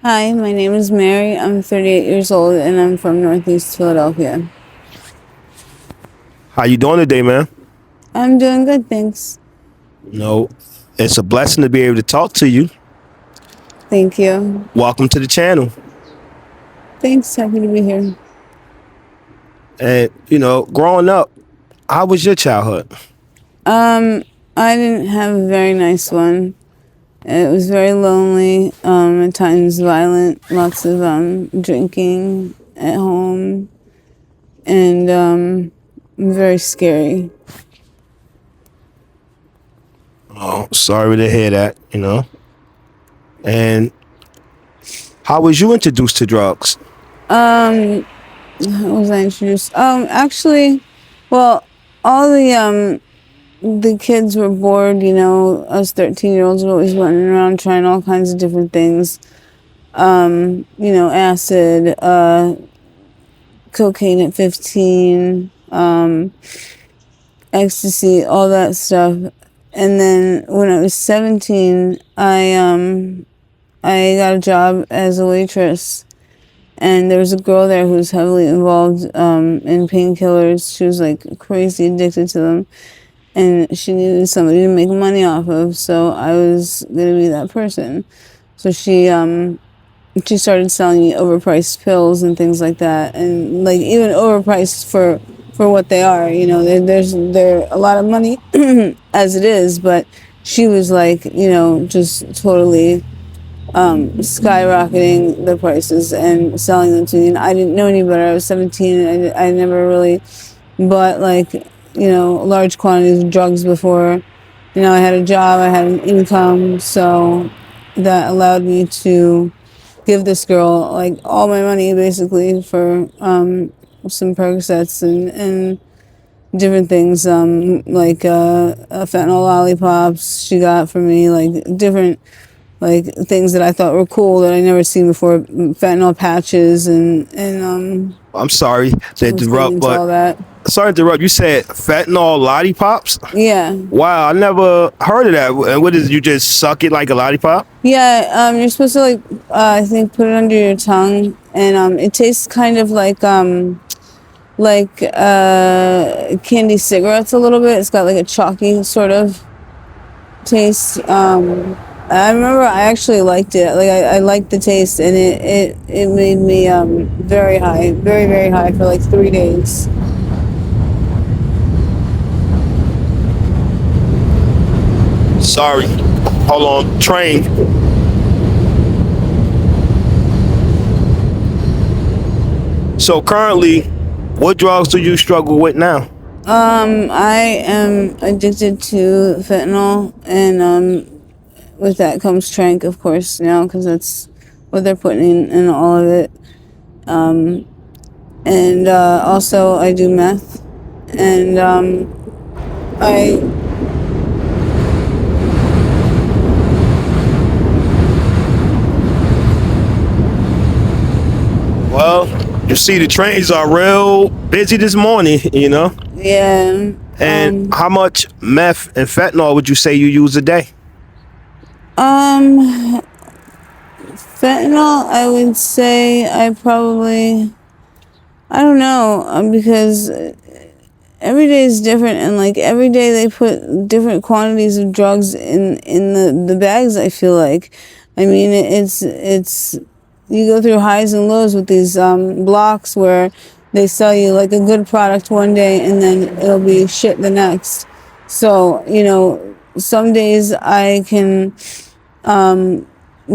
Hi, my name is Mary. I'm 38 years old and I'm from Northeast Philadelphia. How you doing today, man? I'm doing good, thanks. No, it's a blessing to be able to talk to you. Thank you. Welcome to the channel. Thanks, happy to be here. And growing up, how was your childhood? I didn't have a very nice one. It was very lonely, at times violent, lots of drinking at home, and very scary. Oh, sorry to hear that. And how was you introduced to drugs? How was I introduced? Actually, well, all the kids were bored, us 13-year-olds were always running around trying all kinds of different things. Acid, cocaine at 15, ecstasy, all that stuff. And then when I was 17, I got a job as a waitress. And there was a girl there who was heavily involved in painkillers. She was like crazy addicted to them. And she needed somebody to make money off of, so I was gonna be that person. So she started selling me overpriced pills and things like that, and like even overpriced for what they are. They're a lot of money as it is, but she was like just totally skyrocketing the prices and selling them to me. And I didn't know any better. I was 17 and I never really bought like large quantities of drugs before. I had a job, I had an income, so that allowed me to give this girl like all my money basically for some Percocets and different things, like fentanyl lollipops she got for me, like different like things that I thought were cool that I never seen before, fentanyl patches and I'm sorry to I was getting interrupt, into but all that. sorry to interrupt. You said fentanyl lollipops? Yeah. Wow, I never heard of that. And what is, you just suck it like a lollipop? Yeah, you're supposed to like I think put it under your tongue, and it tastes kind of like candy cigarettes a little bit. It's got like a chalky sort of taste. I remember I actually liked it. Like I liked the taste, and it made me very high, very very high for like 3 days. Sorry. Hold on. Train. So currently, what drugs do you struggle with now? I am addicted to fentanyl, and with that comes trank, of course, now because that's what they're putting in all of it. And also I do meth, and I Well, you see, the trains are real busy this morning, yeah. And how much meth and fentanyl would you say you use a day? Um, Fentanyl, I would say I don't know, because every day is different, and like every day they put different quantities of drugs in the bags. I feel like, I mean, it's you go through highs and lows with these blocks where they sell you like a good product one day and then it'll be shit the next. So some days I can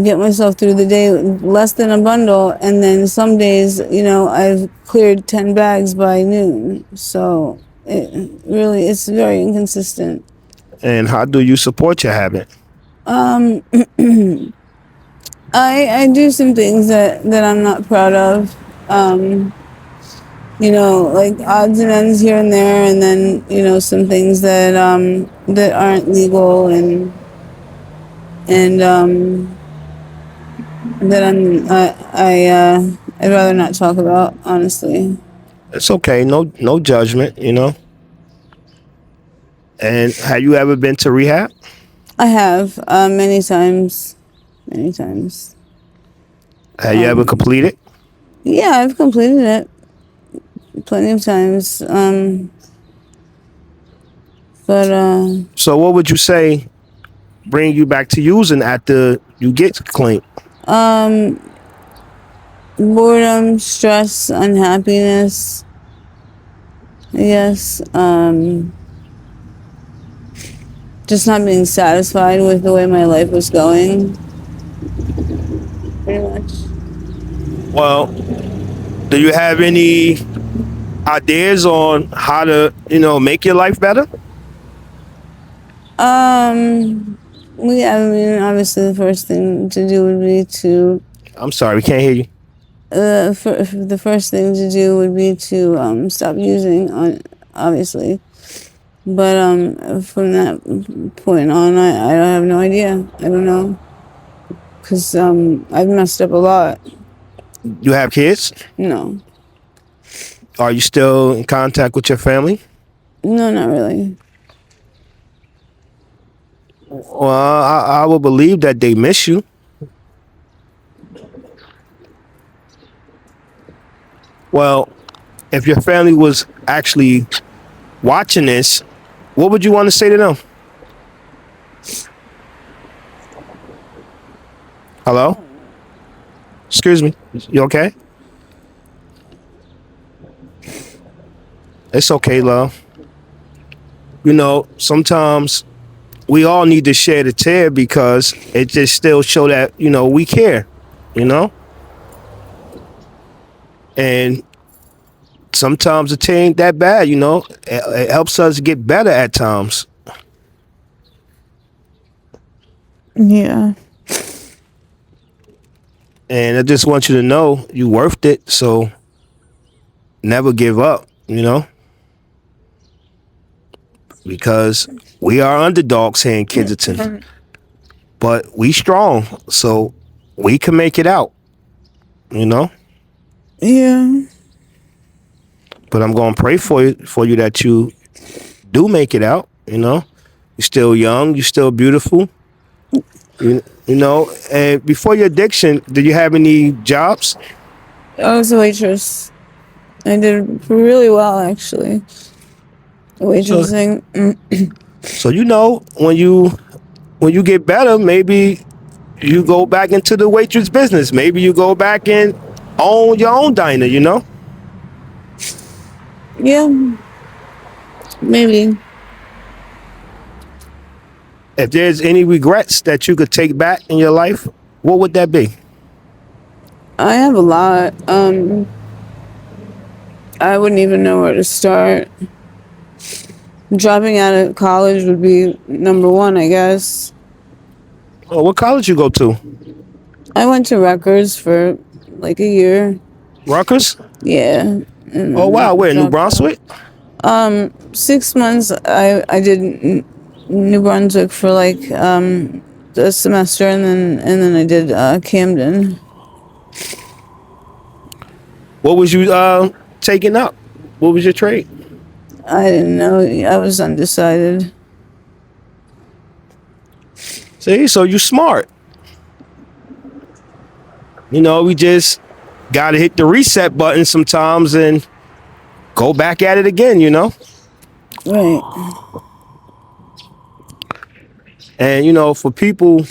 get myself through the day less than a bundle, and then some days I've cleared 10 bags by noon. So it's very inconsistent. And how do you support your habit? um I do some things that I'm not proud of, um like odds and ends here and there, and then some things that aren't legal, and that I'd rather not talk about, honestly. It's okay, no judgment. And have you ever been to rehab? I have, many times, many times. Have you ever completed? Yeah, I've completed it plenty of times. But So what would you say bring you back to using after you get clean? boredom, stress, unhappiness. Yes. Just not being satisfied with the way my life was going. Pretty much. Well, do you have any ideas on how to, make your life better? I mean, obviously, the first thing to do would be to I'm sorry, we can't hear you. the first thing to do would be to stop using on obviously, but from that point on, I have no idea. I don't know because I've messed up a lot. You have kids? No, Are you still in contact with your family? no, not really. Well, I would believe that they miss you. Well, if your family was actually watching this, what would you want to say to them? Hello? Excuse me. You okay? It's okay, love. Sometimes we all need to share the tear because it just still show that, we care, you know? And sometimes the tear ain't that bad, It helps us get better at times. Yeah. And I just want you to know you worth it, so never give up, because we are underdogs here in Kensington, but we strong, so we can make it out, Yeah. But I'm gonna pray for you that you do make it out, You're still young, you're still beautiful, And before your addiction, did you have any jobs? I was a waitress. I did really well actually. Waitressing. So when you get better, maybe you go back into the waitress business. Maybe you go back and own your own diner. Yeah. Maybe. If there's any regrets that you could take back in your life, what would that be? I have a lot. I wouldn't even know where to start. Dropping out of college would be number one, I guess. Oh, what college you go to? I went to Rutgers for like a year. Rutgers? Yeah. Oh wow, where, New Dropped Brunswick? out. 6 months I did New Brunswick for like a semester, and then I did Camden. What was you taking up? What was your trade? I didn't know. I was undecided. See, so you smart. We just gotta hit the reset button sometimes and go back at it again. Right. And for people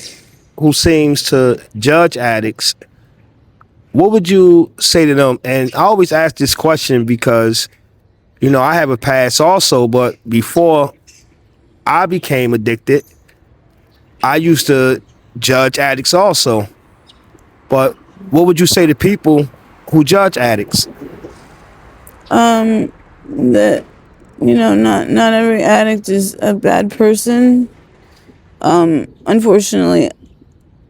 who seems to judge addicts, what would you say to them? And I always ask this question because I have a past also, but before I became addicted, I used to judge addicts also. But what would you say to people who judge addicts? That not every addict is a bad person. Unfortunately,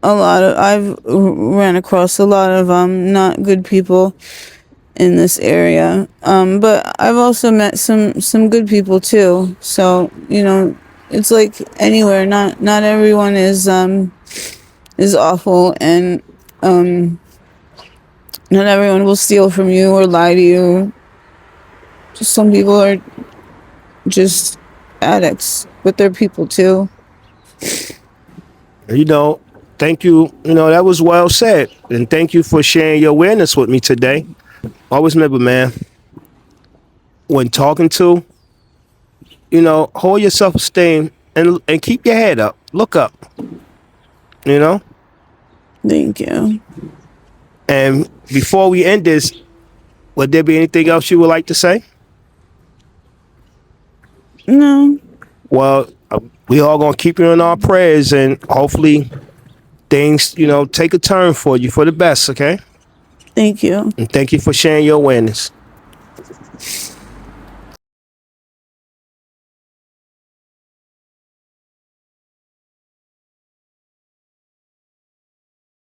I've ran across a lot of not good people in this area. But I've also met some good people too. So it's like anywhere. Not everyone is awful, and not everyone will steal from you or lie to you. Some people are just addicts, but they're people too. You know, thank you. You know, that was well said. And thank you for sharing your awareness with me today. Always remember, man, when talking to, hold your self-esteem and keep your head up. Look up, you know? Thank you. And before we end this, would there be anything else you would like to say? No. Well, we all gonna keep you in our prayers, and hopefully things, take a turn for you for the best, okay? Thank you. And thank you for sharing your awareness.